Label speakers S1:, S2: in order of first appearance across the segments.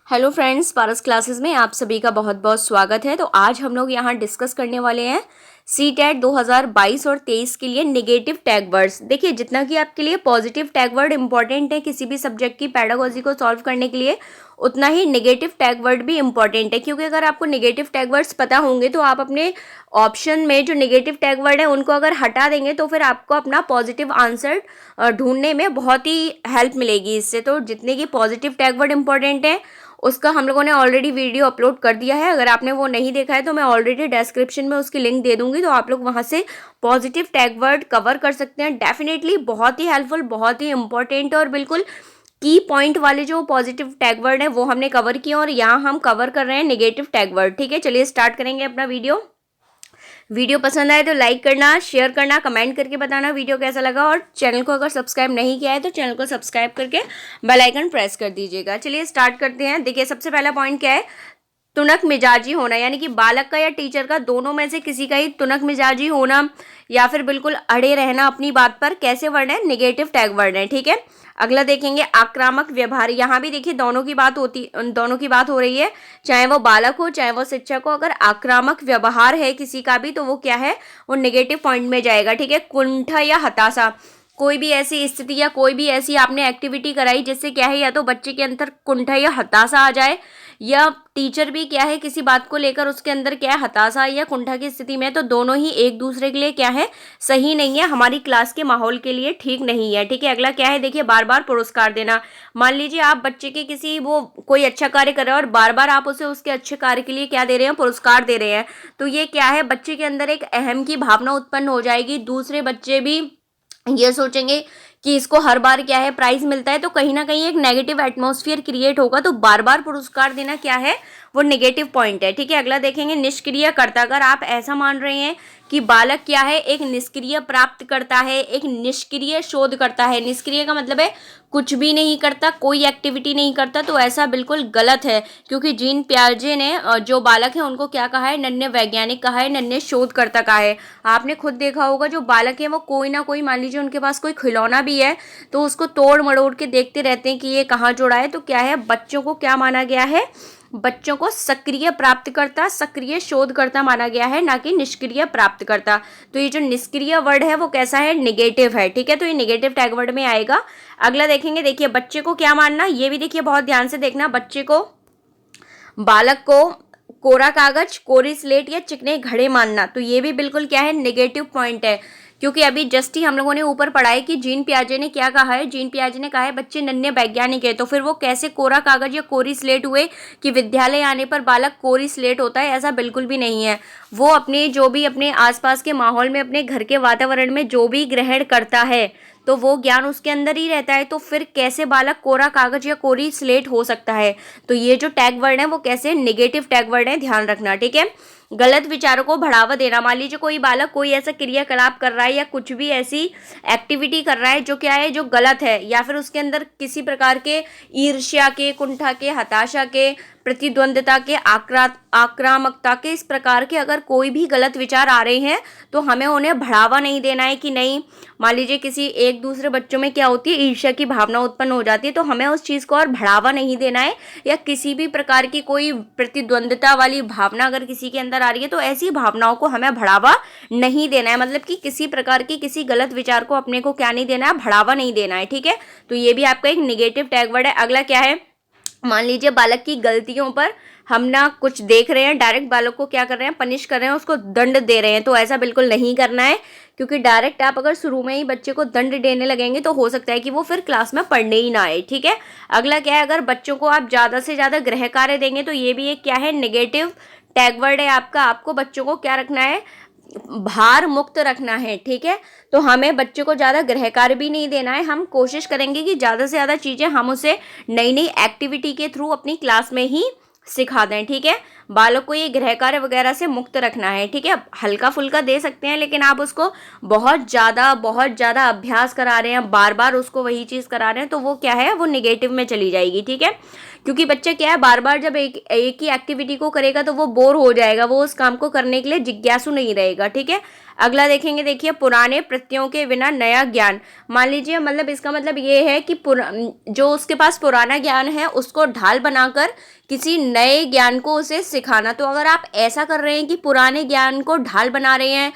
S1: Hello friends, पारस classes में आप सभी का बहुत बहुत स्वागत है। तो आज हम लोग यहाँ डिस्कस करने वाले हैं CTET 2022 और 23 के लिए नेगेटिव टैग वर्ड्स। देखिए, जितना कि आपके लिए पॉजिटिव टैग वर्ड इंपॉर्टेंट है किसी भी सब्जेक्ट की पेडागोजी को सॉल्व करने के लिए, उतना ही नेगेटिव टैग वर्ड भी इंपॉर्टेंट है। क्योंकि अगर आपको नेगेटिव टैग वर्ड्स पता होंगे तो आप अपने ऑप्शन में जो नेगेटिव टैग वर्ड है उनको अगर हटा देंगे तो फिर आपको अपना पॉजिटिव आंसर ढूंढने में बहुत ही हेल्प मिलेगी इससे। तो जितने की पॉजिटिव टैग वर्ड इंपॉर्टेंट है उसका हम लोगों ने ऑलरेडी वीडियो अपलोड कर दिया है। अगर आपने वो नहीं देखा है तो मैं ऑलरेडी डिस्क्रिप्शन में उसकी लिंक दे दूंगी, तो आप लोग वहां से पॉजिटिव टैग वर्ड कवर कर सकते हैं। डेफिनेटली बहुत ही हेल्पफुल, बहुत ही इंपॉर्टेंट और बिल्कुल की पॉइंट वाले जो पॉजिटिव टैग वर्ड है वो हमने कवर किया और यहाँ हम कवर कर रहे हैं नेगेटिव टैग वर्ड। ठीक है, चलिए स्टार्ट करेंगे अपना वीडियो पसंद आए तो लाइक करना, शेयर करना, कमेंट करके बताना वीडियो कैसा लगा, और चैनल को अगर सब्सक्राइब नहीं किया है तो चैनल को सब्सक्राइब करके बेल आइकन प्रेस कर दीजिएगा। चलिए स्टार्ट करते हैं। देखिए, सबसे पहला पॉइंट क्या है, तुनक मिजाजी होना, यानी कि बालक का या टीचर का, दोनों में से किसी का ही तुनक मिजाजी होना या फिर बिल्कुल अड़े रहना अपनी बात पर, कैसे वर्ड है, नेगेटिव टैग वर्ड है। ठीक है, अगला देखेंगे आक्रामक व्यवहार। यहाँ भी देखिए दोनों की बात हो रही है, चाहे वो बालक हो चाहे वो शिक्षक हो। अगर आक्रामक व्यवहार है किसी का भी तो वो क्या है, वो नेगेटिव पॉइंट में जाएगा। ठीक है, कुंठा या हताशा, कोई भी ऐसी स्थिति या कोई भी ऐसी आपने एक्टिविटी कराई जिससे क्या है, या तो बच्चे के अंदर कुंठा या हताशा आ जाए, या टीचर भी क्या है किसी बात को लेकर उसके अंदर क्या है, हताशा या कुंठा की स्थिति में, तो दोनों ही एक दूसरे के लिए क्या है, सही नहीं है, हमारी क्लास के माहौल के लिए ठीक नहीं है। ठीक है, अगला क्या है, देखिए बार बार पुरस्कार देना। मान लीजिए आप बच्चे के किसी वो कोई अच्छा कार्य कर रहे हैं और बार बार आप उसे उसके अच्छे कार्य के लिए क्या दे रहे हैं, पुरस्कार दे रहे हैं, तो ये क्या है, बच्चे के अंदर एक अहम की भावना उत्पन्न हो जाएगी। दूसरे बच्चे भी ये सोचेंगे कि इसको हर बार क्या है, प्राइज मिलता है, तो कहीं ना कहीं एक नेगेटिव एटमॉस्फेयर क्रिएट होगा। तो बार बार पुरस्कार देना क्या है, वो नेगेटिव पॉइंट है। ठीक है, अगला देखेंगे निष्क्रिय कर्ता। अगर आप ऐसा मान रहे हैं कि बालक क्या है, एक निष्क्रिय प्राप्त करता है, एक निष्क्रिय शोध करता है, निष्क्रिय का मतलब है कुछ भी नहीं करता, कोई एक्टिविटी नहीं करता, तो ऐसा बिल्कुल गलत है। क्योंकि जीन पियाजे ने जो बालक है उनको क्या कहा है, नन्हे वैज्ञानिक कहा है, नन्हे शोधकर्ता कहा है। आपने खुद देखा होगा जो बालक है वो कोई ना कोई, मान लीजिए उनके पास कोई खिलौना भी है तो उसको तोड़ मड़ोड़ के देखते रहते हैं कि ये कहाँ जोड़ा है। तो क्या है, बच्चों को क्या माना गया है, बच्चों को सक्रिय प्राप्तकर्ता, सक्रिय शोधकर्ता माना गया है, ना कि निष्क्रिय प्राप्तकर्ता। तो ये जो निष्क्रिय वर्ड है वो कैसा है, नेगेटिव है। ठीक है, तो ये नेगेटिव टैग वर्ड में आएगा। अगला देखेंगे, देखिए बच्चे को क्या मानना, ये भी देखिए बहुत ध्यान से देखना। बच्चे को, बालक को कोरा कागज, कोरी स्लेट या चिकने घड़े मानना, तो ये भी बिल्कुल क्या है, नेगेटिव पॉइंट है। क्योंकि अभी जस्ट ही हम लोगों ने ऊपर पढ़ा है कि जीन पियाजे ने क्या कहा है, जीन पियाजे ने कहा है बच्चे नन्हे वैज्ञानिक है, तो फिर वो कैसे कोरा कागज या कोरी स्लेट हुए कि विद्यालय आने पर बालक कोरी स्लेट होता है, ऐसा बिल्कुल भी नहीं है। वो अपने जो भी अपने आसपास के माहौल में, अपने घर के वातावरण में जो भी ग्रहण करता है तो वो ज्ञान उसके अंदर ही रहता है, तो फिर कैसे बालक कोरा कागज या कोरी स्लेट हो सकता है। तो ये जो टैग वर्ड है वो कैसे, नेगेटिव टैग वर्ड है, ध्यान रखना। ठीक है, गलत विचारों को बढ़ावा देना। मान लीजिए कोई बालक कोई ऐसा क्रियाकलाप कर रहा है या कुछ भी ऐसी एक्टिविटी कर रहा है जो क्या है, जो गलत है, या फिर उसके अंदर किसी प्रकार के ईर्ष्या के, कुंठा के, हताशा के, प्रतिद्वंद्विता के, आक्रामकता के, इस प्रकार के अगर कोई भी गलत विचार आ रहे हैं तो हमें उन्हें बढ़ावा नहीं देना है कि नहीं। मान लीजिए किसी एक दूसरे बच्चों में क्या होती है, ईर्ष्या की भावना उत्पन्न हो जाती है, तो हमें उस चीज़ को और बढ़ावा नहीं देना है। या किसी भी प्रकार की कोई प्रतिद्वंद्विता वाली भावना अगर किसी के अंदर आ रही है तो ऐसी भावनाओं को हमें बढ़ावा नहीं देना है। मतलब कि किसी प्रकार की किसी गलत विचार को अपने को क्या नहीं देना है, बढ़ावा नहीं देना है। ठीक है, तो ये भी आपका एक निगेटिव टैग वर्ड है। अगला क्या है, मान लीजिए बालक की गलतियों पर हम ना कुछ देख रहे हैं, डायरेक्ट बालक को क्या कर रहे हैं, पनिश कर रहे हैं, उसको दंड दे रहे हैं, तो ऐसा बिल्कुल नहीं करना है। क्योंकि डायरेक्ट आप अगर शुरू में ही बच्चे को दंड देने लगेंगे तो हो सकता है कि वो फिर क्लास में पढ़ने ही ना आए। ठीक है, अगला क्या है, अगर बच्चों को आप ज़्यादा से ज़्यादा गृह कार्य देंगे तो ये भी एक क्या है, नेगेटिव टैग वर्ड है आपका। आपको बच्चों को क्या रखना है, भार मुक्त रखना है। ठीक है, तो हमें बच्चे को ज़्यादा गृह कार्य भी नहीं देना है। हम कोशिश करेंगे कि ज़्यादा से ज़्यादा चीज़ें हम उसे नई नई एक्टिविटी के थ्रू अपनी क्लास में ही सिखा दें। ठीक है, बालक को ये गृह कार्य वगैरह से मुक्त रखना है। ठीक है, हल्का फुल्का दे सकते हैं, लेकिन आप उसको बहुत ज़्यादा अभ्यास करा रहे हैं, बार बार उसको वही चीज़ करा रहे हैं, तो वो क्या है, वो निगेटिव में चली जाएगी। ठीक है, क्योंकि बच्चा क्या है, बार बार जब एक ही एक्टिविटी को करेगा तो वो बोर हो जाएगा, वो उस काम को करने के लिए जिज्ञासु नहीं रहेगा। ठीक है, अगला देखेंगे, देखिए पुराने प्रत्ययों के बिना नया ज्ञान। मान लीजिए मतलब इसका मतलब ये है कि जो उसके पास पुराना ज्ञान है उसको ढाल बनाकर किसी नए ज्ञान को उसे सिखाना। तो अगर आप ऐसा कर रहे हैं कि पुराने ज्ञान को ढाल बना रहे हैं,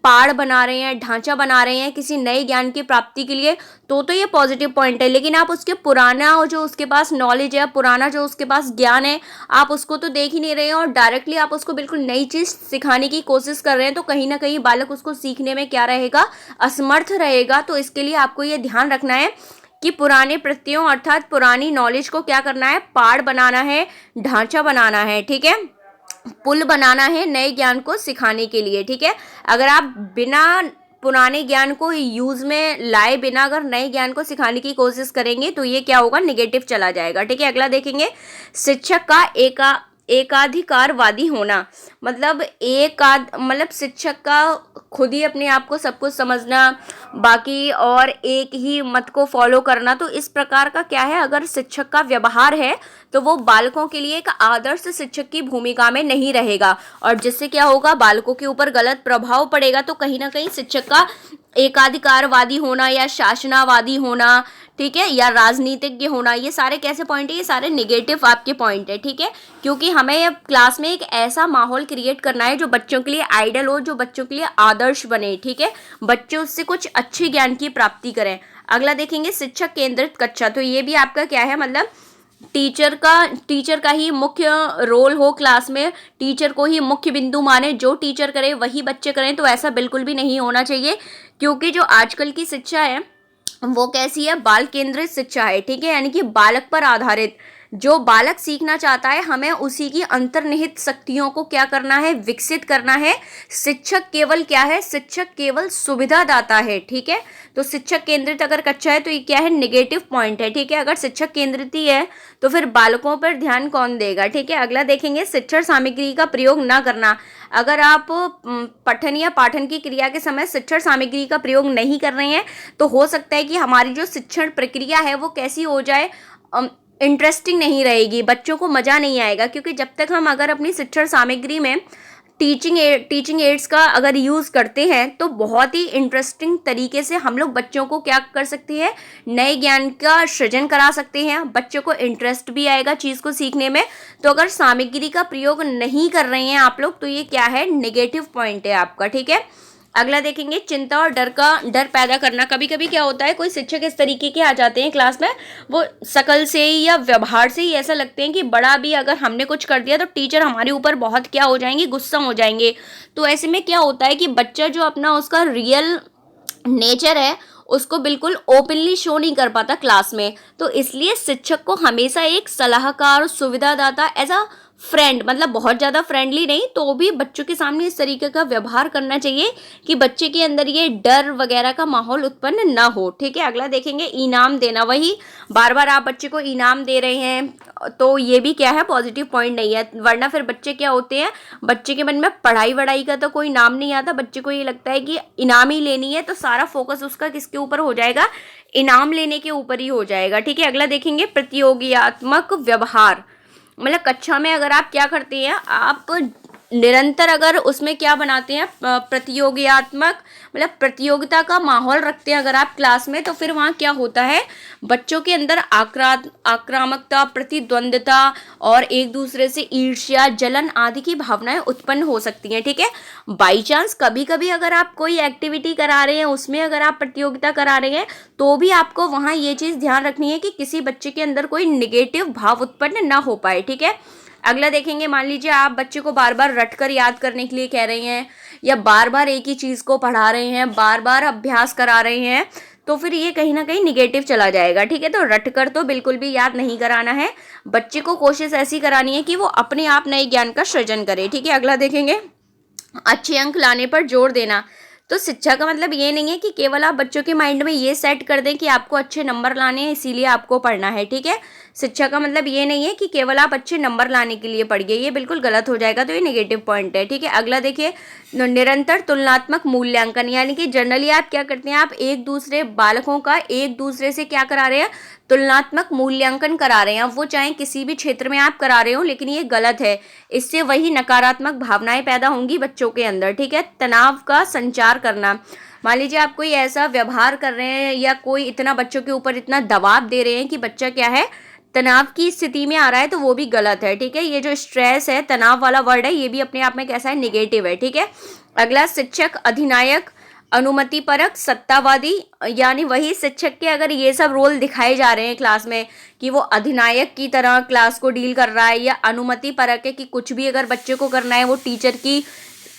S1: पाड़ बना रहे हैं, ढांचा बना रहे हैं किसी नए ज्ञान की प्राप्ति के लिए, तो ये पॉजिटिव पॉइंट है। लेकिन आप उसके पुराना जो उसके पास नॉलेज है, पुराना जो उसके पास ज्ञान है, आप उसको तो देख ही नहीं रहे हैं और डायरेक्टली आप उसको बिल्कुल नई चीज़ सिखाने की कोशिश कर रहे हैं, तो कहीं ना कहीं बालक उसको सीखने में क्या रहेगा, असमर्थ रहेगा। तो इसके लिए आपको ये ध्यान रखना है कि पुराने प्रत्ययों अर्थात पुरानी नॉलेज को क्या करना है, पाड़ बनाना है, ढांचा बनाना है। ठीक है, पुल बनाना है नए ज्ञान को सिखाने के लिए। ठीक है, अगर आप बिना पुराने ज्ञान को यूज में लाए बिना अगर नए ज्ञान को सिखाने की कोशिश करेंगे तो ये क्या होगा, निगेटिव चला जाएगा। ठीक है, अगला देखेंगे, शिक्षक का एकाधिकारवादी होना। मतलब मतलब शिक्षक का खुद ही अपने आप को सब कुछ समझना, बाकी और एक ही मत को फॉलो करना। तो इस प्रकार का क्या है, अगर शिक्षक का व्यवहार है तो वो बालकों के लिए एक आदर्श शिक्षक की भूमिका में नहीं रहेगा, और जिससे क्या होगा, बालकों के ऊपर गलत प्रभाव पड़ेगा। तो कहीं ना कहीं शिक्षक का एकाधिकारवादी होना या शासनावादी होना, ठीक है, या राजनीतिज्ञ होना, ये सारे कैसे पॉइंट है, ये सारे नेगेटिव आपके पॉइंट है। ठीक है, क्योंकि हमें क्लास में एक ऐसा माहौल क्रिएट करना है जो बच्चों के लिए आइडल हो, जो बच्चों के लिए आदर्श बने। ठीक है, बच्चे उससे कुछ अच्छे ज्ञान की प्राप्ति करें। अगला देखेंगे, शिक्षक केंद्रित कक्षा। तो ये भी आपका क्या है, मतलब टीचर का ही मुख्य रोल हो क्लास में, टीचर को ही मुख्य बिंदु माने, जो टीचर करे वही बच्चे करें। तो ऐसा बिल्कुल भी नहीं होना चाहिए, क्योंकि जो आजकल की शिक्षा है वो कैसी है, बाल केंद्रित शिक्षा है। ठीक है, यानी कि बालक पर आधारित, जो बालक सीखना चाहता है हमें उसी की अंतर्निहित शक्तियों को क्या करना है, विकसित करना है। शिक्षक केवल क्या है, शिक्षक केवल सुविधादाता है। ठीक है, तो शिक्षक केंद्रित अगर कक्षा है तो ये क्या है, नेगेटिव पॉइंट है। ठीक है, अगर शिक्षक केंद्रित ही है तो फिर बालकों पर ध्यान कौन देगा। ठीक है, अगला देखेंगे, शिक्षण सामग्री का प्रयोग ना करना। अगर आप पठन या पाठन की क्रिया के समय शिक्षण सामग्री का प्रयोग नहीं कर रहे हैं तो हो सकता है कि हमारी जो शिक्षण प्रक्रिया है वो कैसी हो जाए, इंटरेस्टिंग नहीं रहेगी, बच्चों को मज़ा नहीं आएगा। क्योंकि जब तक हम अगर अपनी शिक्षण सामग्री में टीचिंग एड्स का अगर यूज़ करते हैं तो बहुत ही इंटरेस्टिंग तरीके से हम लोग बच्चों को क्या कर सकते हैं, नए ज्ञान का सृजन करा सकते हैं, बच्चों को इंटरेस्ट भी आएगा चीज़ को सीखने में। तो अगर सामग्री का प्रयोग नहीं कर रहे हैं आप लोग तो ये क्या है, नेगेटिव पॉइंट है आपका। ठीक है, अगला देखेंगे, चिंता और डर पैदा करना। कभी कभी क्या होता है, कोई शिक्षक इस तरीके के आ जाते हैं क्लास में, वो शकल से ही या व्यवहार से ही ऐसा लगते हैं कि बड़ा भी अगर हमने कुछ कर दिया तो टीचर हमारे ऊपर बहुत क्या हो जाएंगे, गुस्सा हो जाएंगे। तो ऐसे में क्या होता है कि बच्चा जो अपना उसका रियल नेचर है उसको बिल्कुल ओपनली शो नहीं कर पाता क्लास में। तो इसलिए शिक्षक को हमेशा एक सलाहकार, सुविधादाता, एज अ फ्रेंड, मतलब बहुत ज़्यादा फ्रेंडली नहीं तो भी बच्चों के सामने इस तरीके का व्यवहार करना चाहिए कि बच्चे के अंदर ये डर वगैरह का माहौल उत्पन्न ना हो। ठीक है, अगला देखेंगे, इनाम देना। वही बार बार आप बच्चे को इनाम दे रहे हैं तो ये भी क्या है, पॉजिटिव पॉइंट नहीं है। वरना फिर बच्चे क्या होते हैं, बच्चे के मन में पढ़ाई वढ़ाई का तो कोई नाम नहीं आता, बच्चे को ये लगता है कि इनाम ही लेनी है, तो सारा फोकस उसका किसके ऊपर हो जाएगा, इनाम लेने के ऊपर ही हो जाएगा। ठीक है, अगला देखेंगे, प्रतियोगितात्मक व्यवहार। मतलब कक्षा में अगर आप क्या करते हैं, आप निरंतर अगर उसमें क्या बनाते हैं, प्रतियोगितात्मक, मतलब प्रतियोगिता का माहौल रखते हैं अगर आप क्लास में, तो फिर वहाँ क्या होता है, बच्चों के अंदर आक्रामकता, प्रतिद्वंद्विता और एक दूसरे से ईर्ष्या, जलन आदि की भावनाएं उत्पन्न हो सकती हैं। ठीक है, बाई चांस कभी कभी अगर आप कोई एक्टिविटी करा रहे हैं, उसमें अगर आप प्रतियोगिता करा रहे हैं तो भी आपको वहाँ ये चीज़ ध्यान रखनी है कि किसी बच्चे के अंदर कोई निगेटिव भाव उत्पन्न ना हो पाए। ठीक है, अगला देखेंगे, मान लीजिए आप बच्चे को बार बार रटकर याद करने के लिए कह रहे हैं या बार बार एक ही चीज़ को पढ़ा रहे हैं, बार बार अभ्यास करा रहे हैं, तो फिर ये कहीं ना कहीं निगेटिव चला जाएगा। ठीक है, तो रटकर तो बिल्कुल भी याद नहीं कराना है, बच्चे को कोशिश ऐसी करानी है कि वो अपने आप नए ज्ञान का सृजन करे। ठीक है, अगला देखेंगे, अच्छे अंक लाने पर जोर देना। तो शिक्षा का मतलब ये नहीं है कि केवल आप बच्चों के माइंड में ये सेट कर दें कि आपको अच्छे नंबर लाने हैं इसीलिए आपको पढ़ना है। ठीक है, शिक्षा का मतलब ये नहीं है कि केवल आप अच्छे नंबर लाने के लिए पढ़िए, ये बिल्कुल गलत हो जाएगा, तो ये नेगेटिव पॉइंट है। ठीक है, अगला देखिए, निरंतर तुलनात्मक मूल्यांकन, यानी कि जनरली आप क्या करते हैं, आप एक दूसरे बालकों का एक दूसरे से क्या करा रहे हैं, तुलनात्मक मूल्यांकन करा रहे हैं। अब वो चाहे किसी भी क्षेत्र में आप करा रहे हो, लेकिन ये गलत है। इससे वही नकारात्मक भावनाएं पैदा होंगी बच्चों के अंदर। ठीक है, तनाव का संचार करना, मान लीजिए आप कोई ऐसा व्यवहार कर रहे हैं या कोई इतना बच्चों के ऊपर इतना दबाव दे रहे हैं कि बच्चा क्या है, तनाव की स्थिति में आ रहा है, तो वो भी गलत है। ठीक है, ये जो स्ट्रेस है, तनाव वाला वर्ड है, ये भी अपने आप में कैसा है, निगेटिव है। ठीक है, अगला, शिक्षक अधिनायक, अनुमति परक, सत्तावादी, यानी वही शिक्षक के अगर ये सब रोल दिखाए जा रहे हैं क्लास में कि वो अधिनायक की तरह क्लास को डील कर रहा है, या अनुमति परक है कि कुछ भी अगर बच्चे को करना है वो टीचर की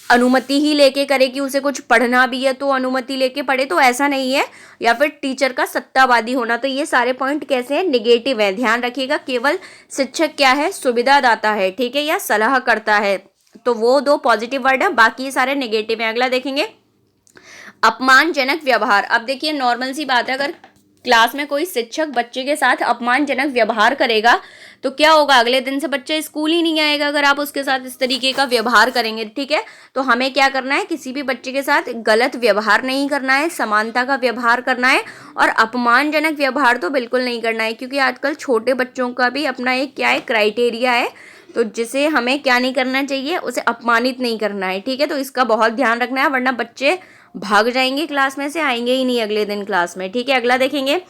S1: अनुमति ही लेके करे, कि उसे कुछ पढ़ना भी है तो अनुमति लेके पढ़े, तो ऐसा नहीं है, या फिर टीचर का सत्तावादी होना, तो ये सारे पॉइंट कैसे हैं, निगेटिव है। ध्यान रखिएगा, केवल शिक्षक क्या है, सुविधादाता है। ठीक है, या सलाह करता है, तो वो दो पॉजिटिव वर्ड है, बाकी ये सारे नेगेटिव हैं। अगला देखेंगे, अपमानजनक व्यवहार। अब देखिए, नॉर्मल सी बात है, अगर क्लास में कोई शिक्षक बच्चे के साथ अपमानजनक व्यवहार करेगा तो क्या होगा, अगले दिन से बच्चा स्कूल ही नहीं आएगा अगर आप उसके साथ इस तरीके का व्यवहार करेंगे। ठीक है, तो हमें क्या करना है, किसी भी बच्चे के साथ गलत व्यवहार नहीं करना है, समानता का व्यवहार करना है, और अपमानजनक व्यवहार तो बिल्कुल नहीं करना है, क्योंकि आजकल छोटे बच्चों का भी अपना एक क्या है, क्राइटेरिया है, तो जिसे हमें क्या नहीं करना चाहिए, उसे अपमानित नहीं करना है। ठीक है, तो इसका बहुत ध्यान रखना है, वरना बच्चे भाग जाएंगे क्लास में से, आएंगे ही नहीं अगले दिन क्लास में। ठीक है, अगला देखेंगे,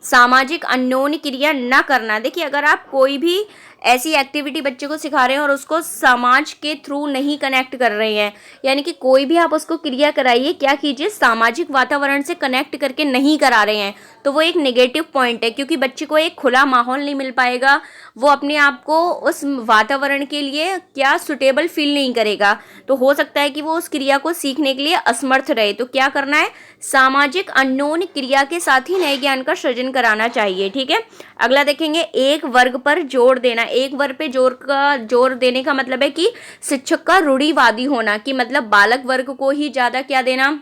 S1: सामाजिक अन्योन्य क्रिया न करना। देखिए, अगर आप कोई भी ऐसी एक्टिविटी बच्चे को सिखा रहे हैं और उसको समाज के थ्रू नहीं कनेक्ट कर रहे हैं, यानी कि कोई भी आप उसको क्रिया कराइए, क्या कीजिए, सामाजिक वातावरण से कनेक्ट करके नहीं करा रहे हैं, तो वो एक नेगेटिव पॉइंट है, क्योंकि बच्चे को एक खुला माहौल नहीं मिल पाएगा, वो अपने आप को उस वातावरण के लिए क्या सुटेबल फील नहीं करेगा, तो हो सकता है कि वो उस क्रिया को सीखने के लिए असमर्थ रहे। तो क्या करना है, सामाजिक अन्योन्य क्रिया के साथ ही नए ज्ञान का सृजन कराना चाहिए। ठीक है, अगला देखेंगे, एक वर्ग पर जोर देना। एक वर्ग पे जोर देने का मतलब है कि शिक्षक का रूढ़िवादी होना, कि मतलब बालक वर्ग को ही ज़्यादा क्या देना,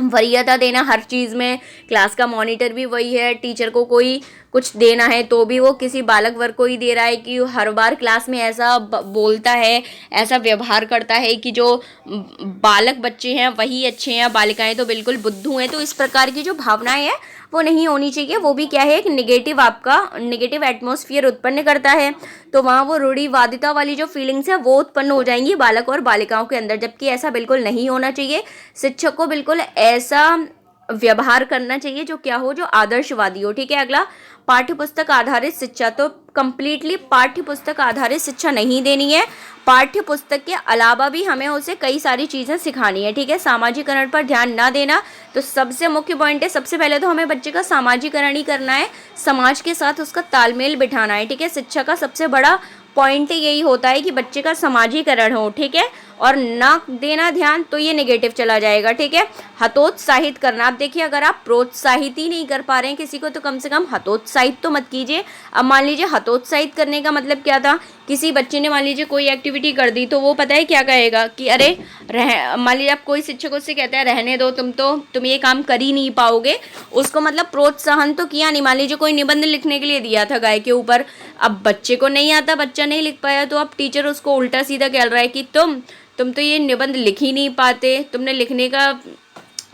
S1: वरीयता देना हर चीज़ में। क्लास का मॉनिटर भी वही है, टीचर को कोई कुछ देना है तो भी वो किसी बालक वर्ग को ही दे रहा है, कि हर बार क्लास में ऐसा बोलता है, ऐसा व्यवहार करता है कि जो बालक बच्चे हैं वही अच्छे हैं, बालिकाएं तो बिल्कुल बुद्धू हैं। तो इस प्रकार की जो भावनाएं हैं वो नहीं होनी चाहिए, वो भी क्या है, एक नेगेटिव, आपका नेगेटिव एटमॉस्फेयर उत्पन्न करता है, तो वहाँ वो रूढ़िवादिता वाली जो फीलिंग्स है वो उत्पन्न हो जाएंगी बालक और बालिकाओं के अंदर, जबकि ऐसा बिल्कुल नहीं होना चाहिए। शिक्षक को बिल्कुल ऐसा व्यवहार करना चाहिए जो क्या हो, जो आदर्शवादी हो। ठीक है, अगला, पाठ्यपुस्तक आधारित शिक्षा। तो कंप्लीटली पाठ्यपुस्तक आधारित शिक्षा नहीं देनी है, पाठ्यपुस्तक के अलावा भी हमें उसे कई सारी चीज़ें सिखानी है। ठीक है, सामाजिकरण पर ध्यान ना देना, तो सबसे मुख्य पॉइंट है, सबसे पहले तो हमें बच्चे का सामाजिकरण ही करना है, समाज के साथ उसका तालमेल बिठाना है। ठीक है, शिक्षा का सबसे बड़ा पॉइंट यही होता है कि बच्चे का समाजीकरण हो। ठीक है, और ना देना ध्यान तो ये नेगेटिव चला जाएगा। ठीक है, हतोत्साहित करना। आप देखिए, अगर आप प्रोत्साहित ही नहीं कर पा रहे हैं किसी को, तो कम से कम हतोत्साहित तो मत कीजिए। अब मान लीजिए, हतोत्साहित करने का मतलब क्या था, किसी बच्चे ने मान लीजिए कोई एक्टिविटी कर दी, तो वो पता है क्या कहेगा कि अरे मान लीजिए आप कोई शिक्षक उससे कहता है रहने दो, तुम ये काम कर ही नहीं पाओगे, उसको मतलब प्रोत्साहन तो किया नहीं। मान लीजिए कोई निबंध लिखने के लिए दिया था गाय के ऊपर, अब बच्चे को नहीं आता, बच्चा नहीं लिख पाया, तो अब टीचर उसको उल्टा सीधा कह रहा है कि तुम तो ये निबंध लिख ही नहीं पाते, तुमने लिखने का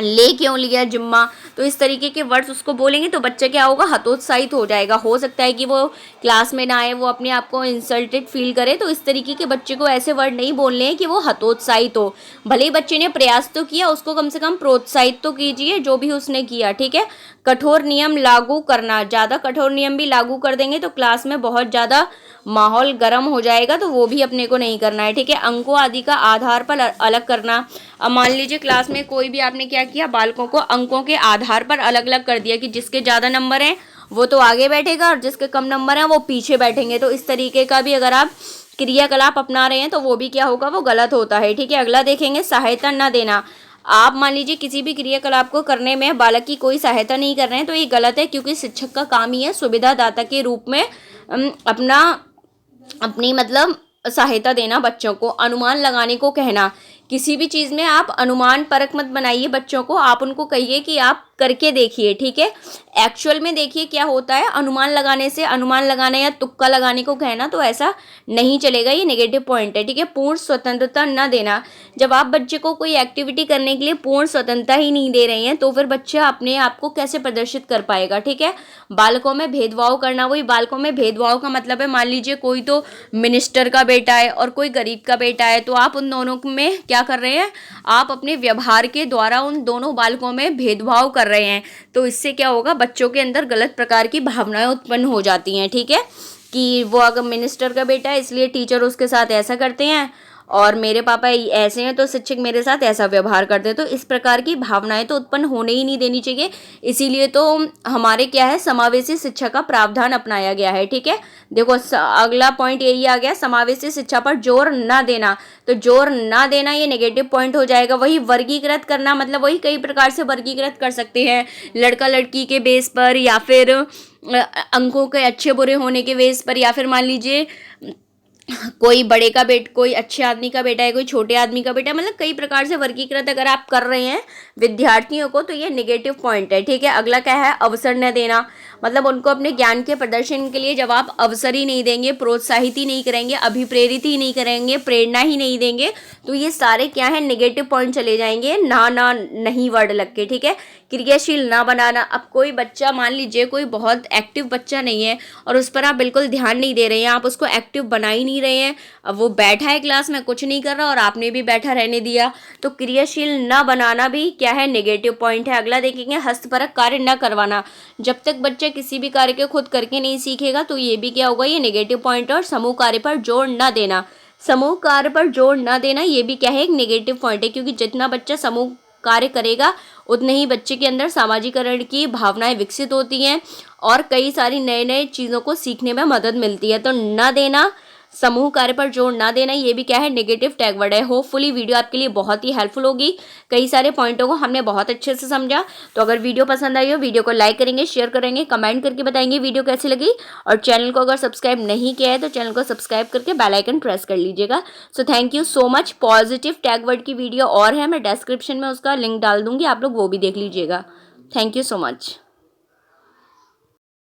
S1: ले क्यों लिया जिम्मा, तो इस तरीके के वर्ड्स उसको बोलेंगे तो बच्चा क्या होगा, हतोत्साहित हो जाएगा। हो सकता है कि वो क्लास में ना आए, वो अपने आप को इंसल्टेड फील करे, तो इस तरीके के बच्चे को ऐसे वर्ड नहीं बोलने हैं कि वो हतोत्साहित हो। भले ही बच्चे ने प्रयास तो किया, उसको कम से कम प्रोत्साहित तो कीजिए जो भी उसने किया। ठीक है, कठोर नियम लागू करना। ज़्यादा कठोर नियम भी लागू कर देंगे तो क्लास में बहुत ज़्यादा माहौल गर्म हो जाएगा, तो वो भी अपने को नहीं करना है। ठीक है, अंकों आदि का आधार पर अलग करना। अब मान लीजिए क्लास में कोई भी आपने क्या किया, बालकों को अंकों के आधार पर अलग अलग कर दिया कि जिसके ज़्यादा नंबर हैं वो तो आगे बैठेगा और जिसके कम नंबर हैं वो पीछे बैठेंगे, तो इस तरीके का भी अगर आप क्रियाकलाप अपना रहे हैं तो वो भी क्या होगा, वो गलत होता है। ठीक है, अगला देखेंगे, सहायता न देना। आप मान लीजिए किसी भी क्रियाकलाप को करने में बालक की कोई सहायता नहीं कर रहे हैं, तो ये गलत है, क्योंकि शिक्षक का काम ही है सुविधादाता के रूप में अपनी मतलब सहायता देना बच्चों को। अनुमान लगाने को कहना किसी भी चीज़ में आप अनुमान परक मत बनाइए बच्चों को, आप उनको कहिए कि आप करके देखिए, ठीक है। एक्चुअल में देखिए क्या होता है, अनुमान लगाने से, अनुमान लगाने या तुक्का लगाने को कहना तो ऐसा नहीं चलेगा, ये नेगेटिव पॉइंट है, ठीक है। पूर्ण स्वतंत्रता न देना, जब आप बच्चे को कोई एक्टिविटी करने के लिए पूर्ण स्वतंत्रता ही नहीं दे रहे हैं तो फिर बच्चा अपने आप को कैसे प्रदर्शित कर पाएगा, ठीक है। बालकों में भेदभाव करना, वही बालकों में भेदभाव का मतलब है, मान लीजिए कोई तो मिनिस्टर का बेटा है और कोई गरीब का बेटा है, तो आप उन दोनों में क्या कर रहे हैं, आप अपने व्यवहार के द्वारा उन दोनों बालकों में भेदभाव कर रहे हैं। तो इससे क्या होगा, बच्चों के अंदर गलत प्रकार की भावनाएं उत्पन्न हो जाती हैं, ठीक है, कि वो अगर मिनिस्टर का बेटा है इसलिए टीचर उसके साथ ऐसा करते हैं और मेरे पापा ऐसे हैं तो शिक्षक मेरे साथ ऐसा व्यवहार करते हैं। तो इस प्रकार की भावनाएं तो उत्पन्न होने ही नहीं देनी चाहिए, इसीलिए तो हमारे क्या है, समावेशी शिक्षा का प्रावधान अपनाया गया है, ठीक है। देखो अगला पॉइंट यही आ गया, समावेशी शिक्षा पर जोर ना देना। तो जोर ना देना ये नेगेटिव पॉइंट हो जाएगा। वही वर्गीकृत करना, मतलब वही कई प्रकार से वर्गीकृत कर सकते हैं, लड़का लड़की के बेस पर, या फिर अंकों के अच्छे बुरे होने के बेस पर, या फिर मान लीजिए कोई बड़े का कोई अच्छे आदमी का बेटा है, कोई छोटे आदमी का बेटा है, मतलब कई प्रकार से वर्गीकृत अगर आप कर रहे हैं विद्यार्थियों को तो ये नेगेटिव पॉइंट है, ठीक है। अगला क्या है, अवसर न देना, मतलब उनको अपने ज्ञान के प्रदर्शन के लिए जब आप अवसर ही नहीं देंगे, प्रोत्साहित ही नहीं करेंगे, अभिप्रेरित ही नहीं करेंगे, प्रेरणा ही नहीं देंगे, तो ये सारे क्या है, नेगेटिव पॉइंट चले जाएंगे, ना ना नहीं वर्ड लग के, ठीक है। क्रियाशील ना बनाना, अब कोई बच्चा मान लीजिए कोई बहुत एक्टिव बच्चा नहीं है और उस पर आप बिल्कुल ध्यान नहीं दे रहे हैं, आप उसको एक्टिव बना ही नहीं रहे हैं, अब वो बैठा है क्लास में कुछ नहीं कर रहा और आपने भी बैठा रहने दिया, तो क्रियाशील ना बनाना भी क्या है, नेगेटिव पॉइंट है। अगला देखेंगे, हस्तपरक कार्य न करवाना, जब तक बच्चा किसी भी कार्य को खुद करके नहीं सीखेगा तो ये भी क्या होगा, ये नेगेटिव पॉइंट है। और समूह कार्य पर जोर न देना, समूह कार्य पर जोर न देना ये भी क्या है, एक नेगेटिव पॉइंट है, क्योंकि जितना बच्चा समूह कार्य करेगा उतने ही बच्चे के अंदर सामाजिकरण की भावनाएं विकसित होती हैं और कई सारी नए नए चीज़ों को सीखने में मदद मिलती है। तो न देना, समूह कार्य पर जोर ना देना, ये भी क्या है, नेगेटिव टैग वर्ड है। होपफुली वीडियो आपके लिए बहुत ही हेल्पफुल होगी, कई सारे पॉइंटों को हमने बहुत अच्छे से समझा। तो अगर वीडियो पसंद आई हो, वीडियो को लाइक करेंगे, शेयर करेंगे, कमेंट करके बताएंगे वीडियो कैसी लगी, और चैनल को अगर सब्सक्राइब नहीं किया है तो चैनल को सब्सक्राइब करके बेल आइकन प्रेस कर लीजिएगा। So thank you so much. Positive tag word की वीडियो और है, मैं डिस्क्रिप्शन में उसका लिंक डाल दूंगी, आप लोग वो भी देख लीजिएगा। Thank you so much.